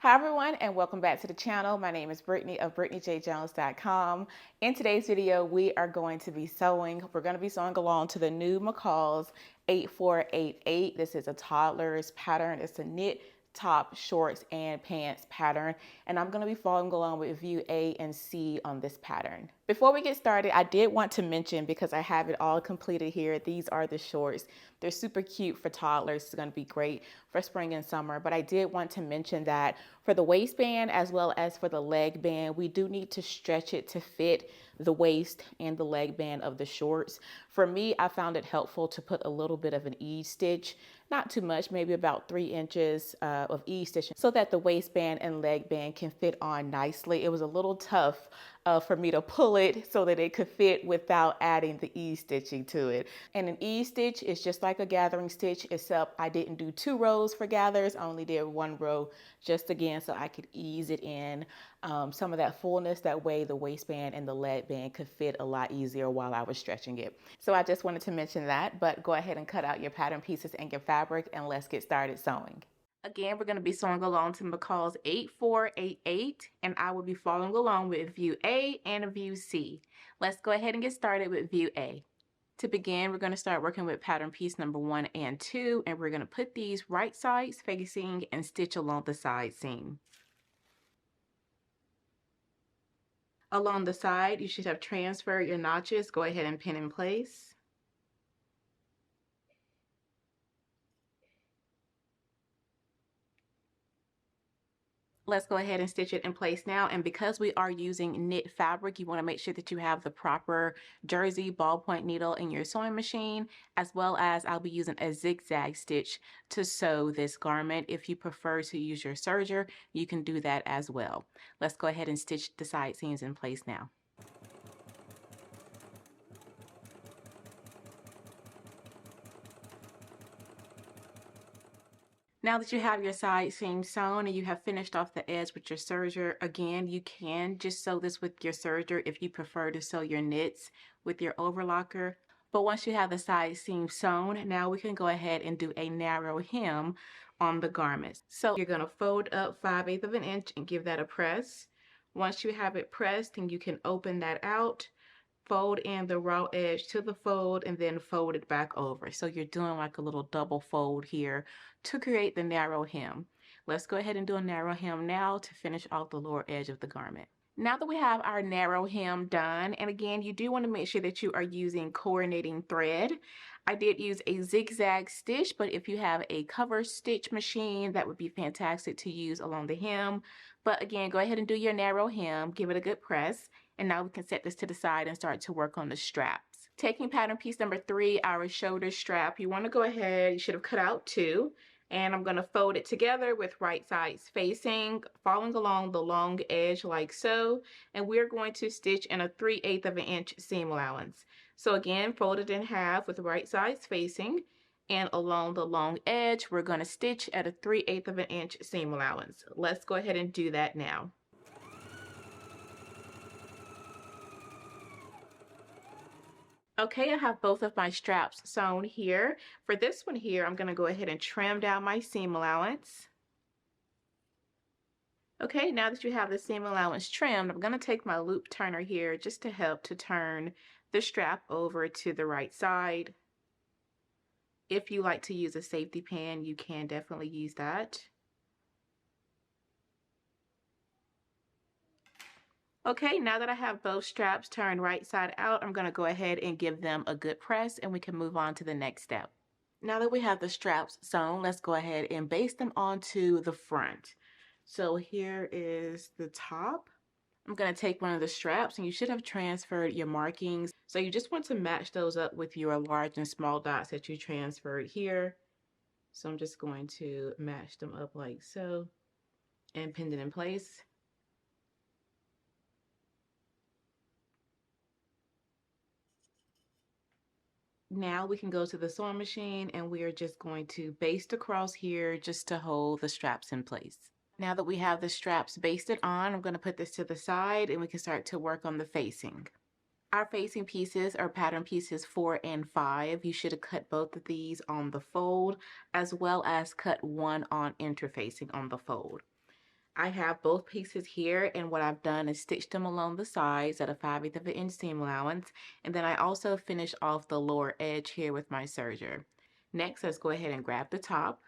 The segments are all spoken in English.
Hi everyone, and welcome back to the channel. My name is Brittany of BrittanyJJones.com. In today's video, we are going to be sewing. We're going to be sewing along to the new McCall's 8488. This is a toddler's pattern. It's a knit top, shorts, and pants pattern. And I'm going to be following along with view A and C on this pattern. Before we get started, I did want to mention, because I have it all completed here, these are the shorts. They're super cute for toddlers. It's going to be great for spring and summer. But I did want to mention that for the waistband as well as for the leg band, we do need to stretch it to fit the waist and the leg band of the shorts. For me, I found it helpful to put a little bit of an ease stitch, not too much, maybe about 3 inches of ease stitch, so that the waistband and leg band can fit on nicely. It was a little tough for me to pull it so that it could fit without adding the ease stitching to it. And an ease stitch is just like a gathering stitch, except I didn't do 2 rows for gathers. I only did 1 row, just again so I could ease it in some of that fullness. That way the waistband and the leg band could fit a lot easier while I was stretching it. So I just wanted to mention that, but go ahead and cut out your pattern pieces and your fabric, and let's get started sewing. Again, we're going to be sewing along to McCall's 8488, and I will be following along with view A and view C. Let's go ahead and get started with view A. To begin, we're going to start working with pattern piece number 1 and 2, and we're going to put these right sides facing and stitch along the side seam. Along the side, you should have transferred your notches. Go ahead and pin in place. Let's go ahead and stitch it in place now. And because we are using knit fabric, you want to make sure that you have the proper jersey ballpoint needle in your sewing machine, as well as I'll be using a zigzag stitch to sew this garment. If you prefer to use your serger, you can do that as well. Let's go ahead and stitch the side seams in place now. Now that you have your side seam sewn and you have finished off the edge with your serger, again, you can just sew this with your serger if you prefer to sew your knits with your overlocker. But once you have the side seam sewn, now we can go ahead and do a narrow hem on the garments. So you're going to fold up 5/8 of an inch and give that a press. Once you have it pressed, then you can open that out, fold in the raw edge to the fold, and then fold it back over. So you're doing like a little double fold here to create the narrow hem. Let's go ahead and do a narrow hem now to finish off the lower edge of the garment. Now that we have our narrow hem done, and again, you do want to make sure that you are using coordinating thread. I did use a zigzag stitch, but if you have a cover stitch machine, that would be fantastic to use along the hem. But again, go ahead and do your narrow hem, give it a good press, and now we can set this to the side and start to work on the straps. Taking pattern piece number 3, our shoulder strap, you want to go ahead, you should have cut out 2, and I'm going to fold it together with right sides facing, following along the long edge like so, and we're going to stitch in a 3/8 of an inch seam allowance. So again, fold it in half with right sides facing, and along the long edge, we're going to stitch at a 3/8 of an inch seam allowance. Let's go ahead and do that now. Okay, I have both of my straps sewn here. For this one here, I'm going to go ahead and trim down my seam allowance. Okay, now that you have the seam allowance trimmed, I'm going to take my loop turner here just to help to turn the strap over to the right side. If you like to use a safety pin, you can definitely use that. Okay, now that I have both straps turned right side out, I'm going to go ahead and give them a good press, and we can move on to the next step. Now that we have the straps sewn, let's go ahead and baste them onto the front. So here is the top. I'm going to take one of the straps, and you should have transferred your markings. So you just want to match those up with your large and small dots that you transferred here. So I'm just going to match them up like so and pin it in place. Now we can go to the sewing machine, and we are just going to baste across here just to hold the straps in place. Now that we have the straps basted on, I'm going to put this to the side, and we can start to work on the facing. Our facing pieces are pattern pieces 4 and 5. You should have cut both of these on the fold, as well as cut one on interfacing on the fold. I have both pieces here, and what I've done is stitched them along the sides at a 5/8 of an inch seam allowance, and then I also finished off the lower edge here with my serger. Next, let's go ahead and grab the top.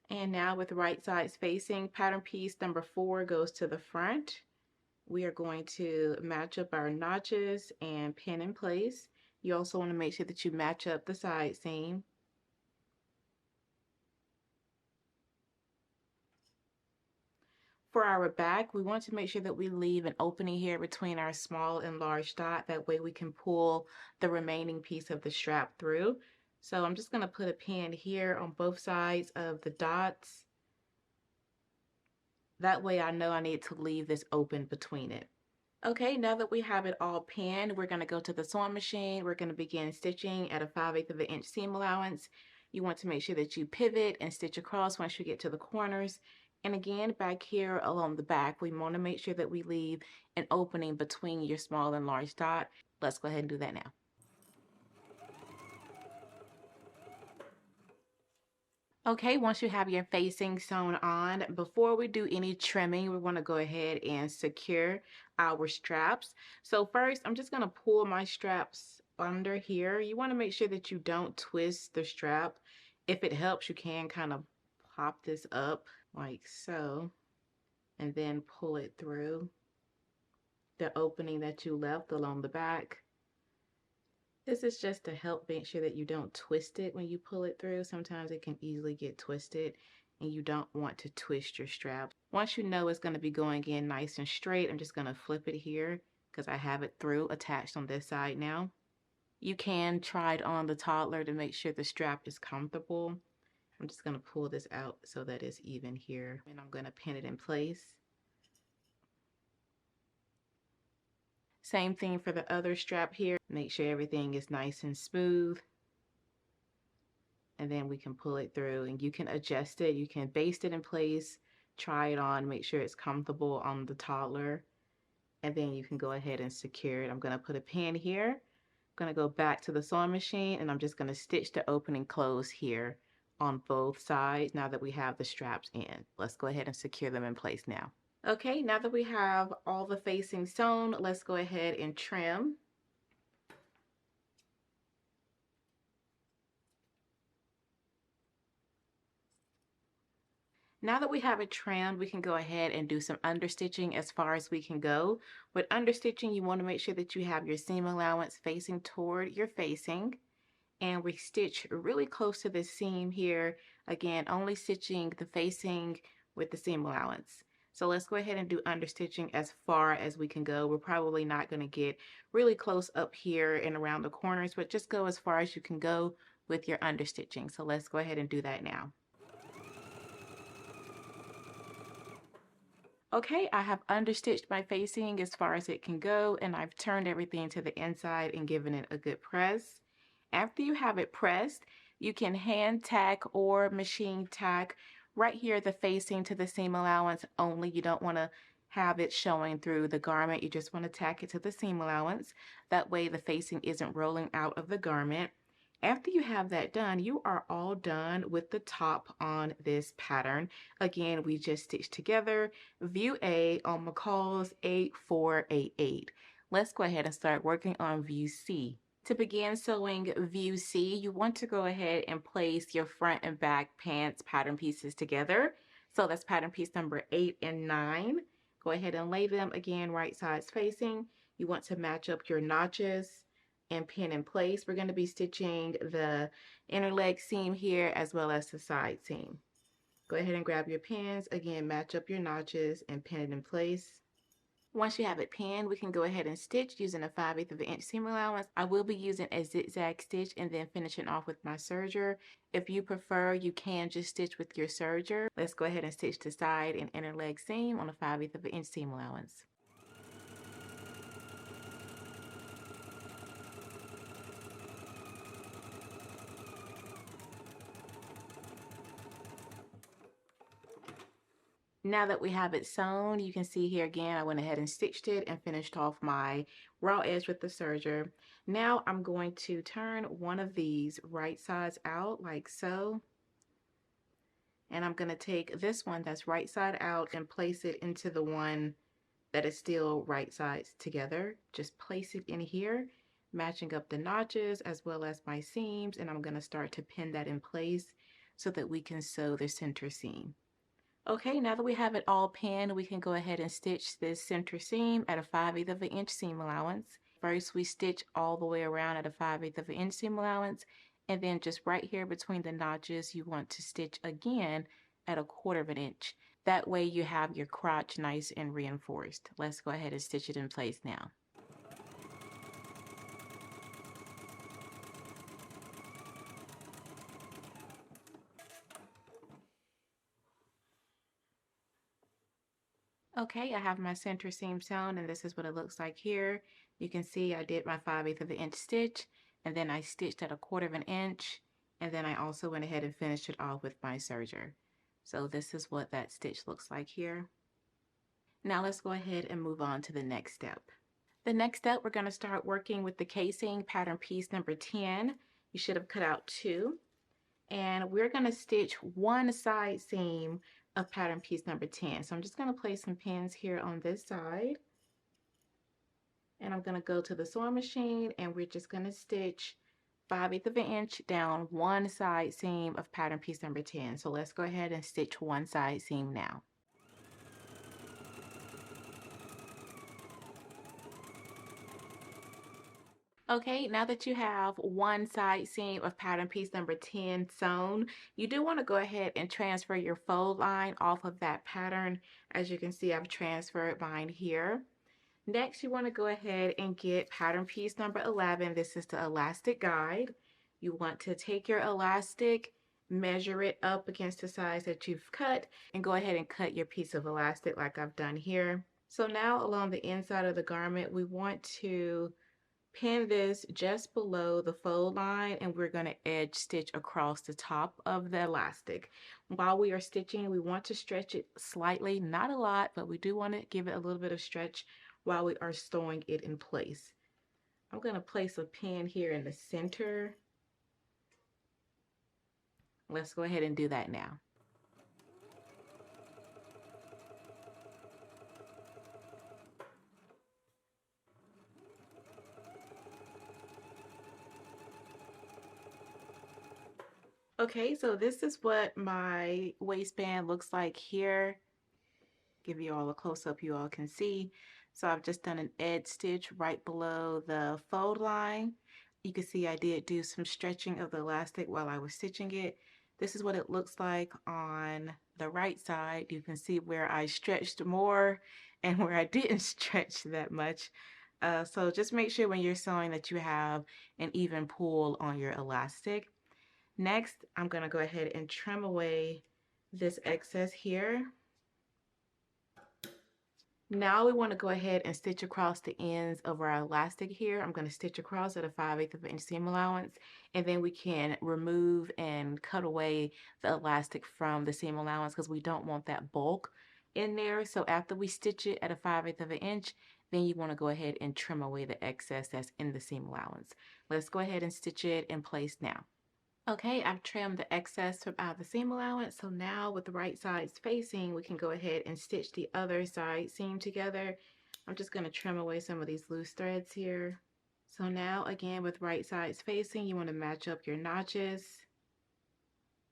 And now with right sides facing, pattern piece number 4 goes to the front. We are going to match up our notches and pin in place. You also want to make sure that you match up the side seam. For our back, we want to make sure that we leave an opening here between our small and large dot. That way we can pull the remaining piece of the strap through. So I'm just going to put a pin here on both sides of the dots. That way I know I need to leave this open between it. Okay, now that we have it all pinned, we're going to go to the sewing machine. We're going to begin stitching at a 5/8 of an inch seam allowance. You want to make sure that you pivot and stitch across once you get to the corners. And again, back here along the back, we want to make sure that we leave an opening between your small and large dot. Let's go ahead and do that now. Okay, once you have your facing sewn on, before we do any trimming, we want to go ahead and secure our straps. So first, I'm just going to pull my straps under here. You want to make sure that you don't twist the strap. If it helps, you can kind of pop this up like so, and then pull it through the opening that you left along the back. This is just to help make sure that you don't twist it when you pull it through. Sometimes it can easily get twisted and you don't want to twist your strap. Once you know it's going to be going in nice and straight, I'm just going to flip it here because I have it through attached on this side now. You can try it on the toddler to make sure the strap is comfortable. I'm just going to pull this out so that it's even here, and I'm going to pin it in place. Same thing for the other strap here. Make sure everything is nice and smooth. And then we can pull it through, and you can adjust it. You can baste it in place, try it on, make sure it's comfortable on the toddler. And then you can go ahead and secure it. I'm going to put a pin here. I'm going to go back to the sewing machine, and I'm just going to stitch the opening close here on both sides now that we have the straps in. Let's go ahead and secure them in place now. Okay, now that we have all the facing sewn, let's go ahead and trim. Now that we have it trimmed, we can go ahead and do some understitching as far as we can go. With understitching, you want to make sure that you have your seam allowance facing toward your facing. And we stitch really close to the seam here. Again, only stitching the facing with the seam allowance. So let's go ahead and do understitching as far as we can go. We're probably not going to get really close up here and around the corners, but just go as far as you can go with your understitching. So let's go ahead and do that now. Okay, I have understitched my facing as far as it can go, and I've turned everything to the inside and given it a good press. After you have it pressed, you can hand tack or machine tack right here the facing to the seam allowance only. You don't want to have it showing through the garment. You just want to tack it to the seam allowance. That way the facing isn't rolling out of the garment. After you have that done, you are all done with the top on this pattern. Again, we just stitched together view A on McCall's 8488. Let's go ahead and start working on view C. To begin sewing view C, you want to go ahead and place your front and back pants pattern pieces together. So that's pattern piece number 8 and 9. Go ahead and lay them again right sides facing. You want to match up your notches and pin in place. We're going to be stitching the inner leg seam here as well as the side seam. Go ahead and grab your pins. Again, match up your notches and pin it in place. Once you have it pinned, we can go ahead and stitch using a 5/8 of an inch seam allowance. I will be using a zigzag stitch and then finishing off with my serger. If you prefer, you can just stitch with your serger. Let's go ahead and stitch the side and inner leg seam on a 5/8 of an inch seam allowance. Now that we have it sewn, you can see here again, I went ahead and stitched it and finished off my raw edge with the serger. Now I'm going to turn one of these right sides out like so. And I'm going to take this one that's right side out and place it into the one that is still right sides together. Just place it in here, matching up the notches as well as my seams, and I'm going to start to pin that in place so that we can sew the center seam. Okay, now that we have it all pinned, we can go ahead and stitch this center seam at a 5/8 of an inch seam allowance. First, we stitch all the way around at a 5/8 of an inch seam allowance, and then just right here between the notches, you want to stitch again at a 1/4 of an inch. That way you have your crotch nice and reinforced. Let's go ahead and stitch it in place now. Okay, I have my center seam sewn, and this is what it looks like here. You can see I did my 5/8 of an inch stitch, and then I stitched at a 1/4 of an inch, and then I also went ahead and finished it off with my serger. So this is what that stitch looks like here. Now let's go ahead and move on to the next step. The next step, we're going to start working with the casing pattern piece number 10. You should have cut out 2. And we're going to stitch one side seam of pattern piece number 10. So I'm just going to place some pins here on this side. And I'm going to go to the sewing machine, and we're just going to stitch 5/8 of an inch down one side seam of pattern piece number 10. So let's go ahead and stitch one side seam now. Okay, now that you have one side seam of pattern piece number 10 sewn, you do want to go ahead and transfer your fold line off of that pattern. As you can see, I've transferred mine here. Next, you want to go ahead and get pattern piece number 11. This is the elastic guide. You want to take your elastic, measure it up against the size that you've cut, and go ahead and cut your piece of elastic like I've done here. So now along the inside of the garment, we want to pin this just below the fold line, and we're going to edge stitch across the top of the elastic. While we are stitching, we want to stretch it slightly, not a lot, but we do want to give it a little bit of stretch while we are sewing it in place. I'm going to place a pin here in the center. Let's go ahead and do that now. Okay, so this is what my waistband looks like here. Give you all a close-up you all can see. So I've just done an edge stitch right below the fold line. You can see I did do some stretching of the elastic while I was stitching it. This is what it looks like on the right side. You can see where I stretched more and where I didn't stretch that much. So just make sure when you're sewing that you have an even pull on your elastic. Next, I'm going to go ahead and trim away this excess here. Now we want to go ahead and stitch across the ends of our elastic here. I'm going to stitch across at a 5/8 of an inch seam allowance, and then we can remove and cut away the elastic from the seam allowance because we don't want that bulk in there. So after we stitch it at a 5/8 of an inch, then you want to go ahead and trim away the excess that's in the seam allowance. Let's go ahead and stitch it in place now. Okay, I've trimmed the excess from out of the seam allowance, so now with the right sides facing, we can go ahead and stitch the other side seam together. I'm just going to trim away some of these loose threads here. So now again with right sides facing, you want to match up your notches,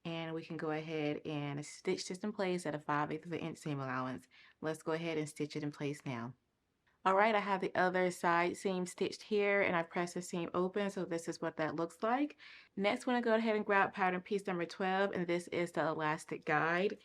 and we can go ahead and stitch this in place at a 5/8 of an inch seam allowance. Let's go ahead and stitch it in place now. All right, I have the other side seam stitched here, and I pressed the seam open, so this is what that looks like. Next, we're going to go ahead and grab pattern piece number 12, and this is the elastic guide.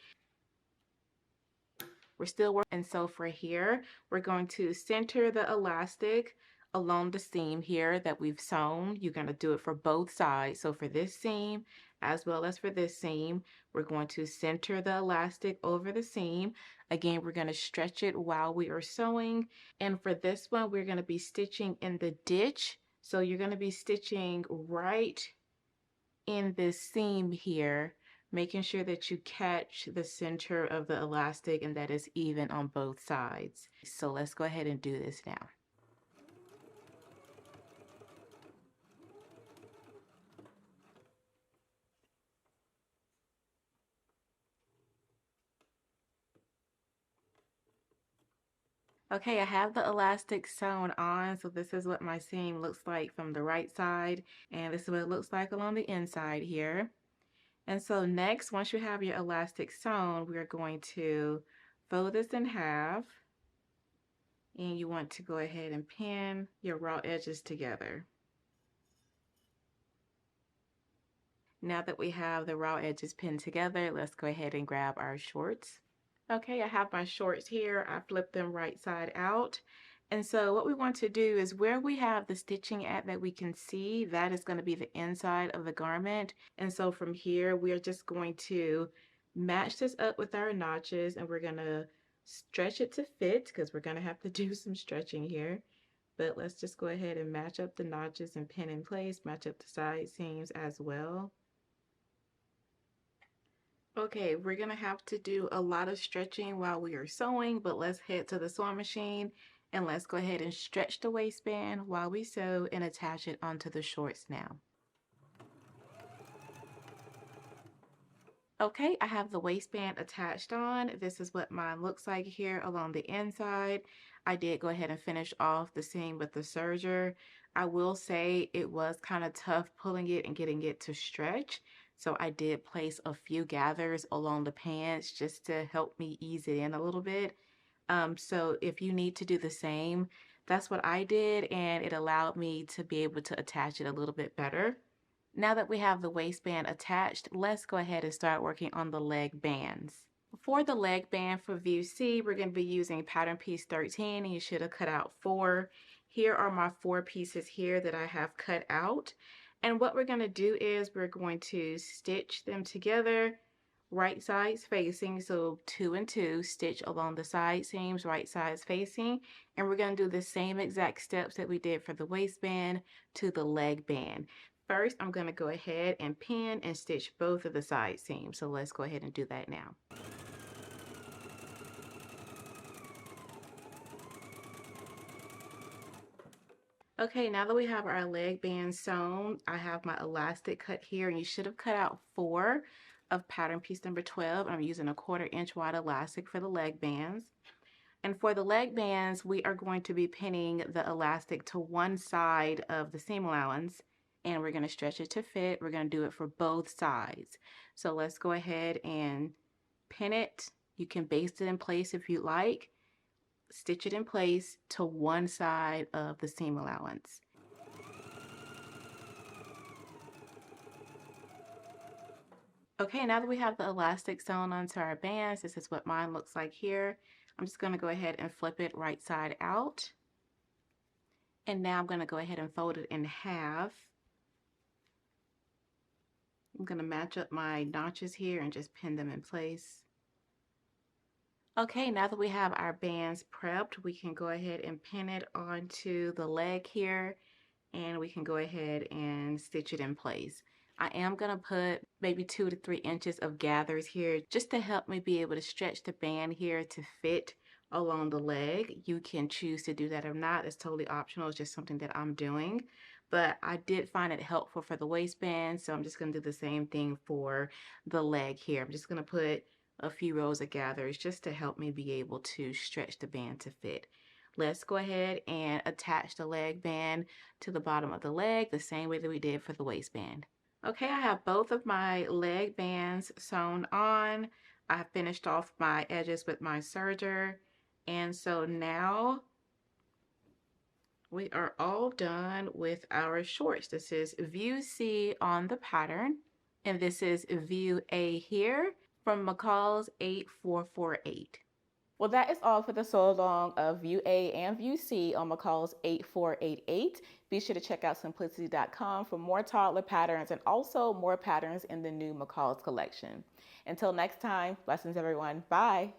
We're still working, and so for here, we're going to center the elastic along the seam here that we've sewn. You're going to do it for both sides. So for this seam, as well as for this seam, we're going to center the elastic over the seam. Again, we're going to stretch it while we are sewing. And for this one, we're going to be stitching in the ditch. So you're going to be stitching right in this seam here, making sure that you catch the center of the elastic and that it's even on both sides. So let's go ahead and do this now. Okay, I have the elastic sewn on, so this is what my seam looks like from the right side, and this is what it looks like along the inside here. And so next, once you have your elastic sewn, we're going to fold this in half, and you want to go ahead and pin your raw edges together. Now that we have the raw edges pinned together, let's go ahead and grab our shorts. Okay, I have my shorts here. I flipped them right side out. And so what we want to do is where we have the stitching at that we can see, that is going to be the inside of the garment. And so from here, we are just going to match this up with our notches, and we're going to stretch it to fit because we're going to have to do some stretching here. But let's just go ahead and match up the notches and pin in place, match up the side seams as well. Okay, we're gonna have to do a lot of stretching while we are sewing, but let's head to the sewing machine and let's go ahead and stretch the waistband while we sew and attach it onto the shorts now. Okay, I have the waistband attached on. This is what mine looks like here along the inside. I did go ahead and finish off the seam with the serger. I will say it was kind of tough pulling it and getting it to stretch. So I did place a few gathers along the pants just to help me ease it in a little bit. So if you need to do the same, that's what I did, and it allowed me to be able to attach it a little bit better. Now that we have the waistband attached, let's go ahead and start working on the leg bands. For the leg band for view C, we're going to be using pattern piece 13, and you should have cut out 4. Here are my 4 pieces here that I have cut out. And what we're going to do is we're going to stitch them together, right sides facing, so 2 and 2, stitch along the side seams, right sides facing, and we're going to do the same exact steps that we did for the waistband to the leg band. First, I'm going to go ahead and pin and stitch both of the side seams. So let's go ahead and do that now. Okay, now that we have our leg band sewn, I have my elastic cut here, and you should have cut out 4 of pattern piece number 12. I'm using a 1/4 inch wide elastic for the leg bands. And for the leg bands, we are going to be pinning the elastic to one side of the seam allowance, and we're going to stretch it to fit. We're going to do it for both sides. So let's go ahead and pin it. You can baste it in place if you like. Stitch it in place to one side of the seam allowance. Okay, now that we have the elastic sewn onto our bands, this is what mine looks like here. I'm just going to go ahead and flip it right side out. And now I'm going to go ahead and fold it in half. I'm going to match up my notches here and just pin them in place. Okay, now that we have our bands prepped, we can go ahead and pin it onto the leg here, and we can go ahead and stitch it in place. I am going to put maybe 2 to 3 inches of gathers here just to help me be able to stretch the band here to fit along the leg. You can choose to do that or not. It's totally optional. It's just something that I'm doing. But I did find it helpful for the waistband, so I'm just going to do the same thing for the leg here. I'm just going to put a few rows of gathers just to help me be able to stretch the band to fit. Let's go ahead and attach the leg band to the bottom of the leg the same way that we did for the waistband. Okay, I have both of my leg bands sewn on. I have finished off my edges with my serger, and so now we are all done with our shorts. This is view C on the pattern, and this is view A here from McCall's 8448. Well, that is all for the sew along of view A and view C on McCall's 8488. Be sure to check out simplicity.com for more toddler patterns and also more patterns in the new McCall's collection. Until next time, blessings everyone. Bye.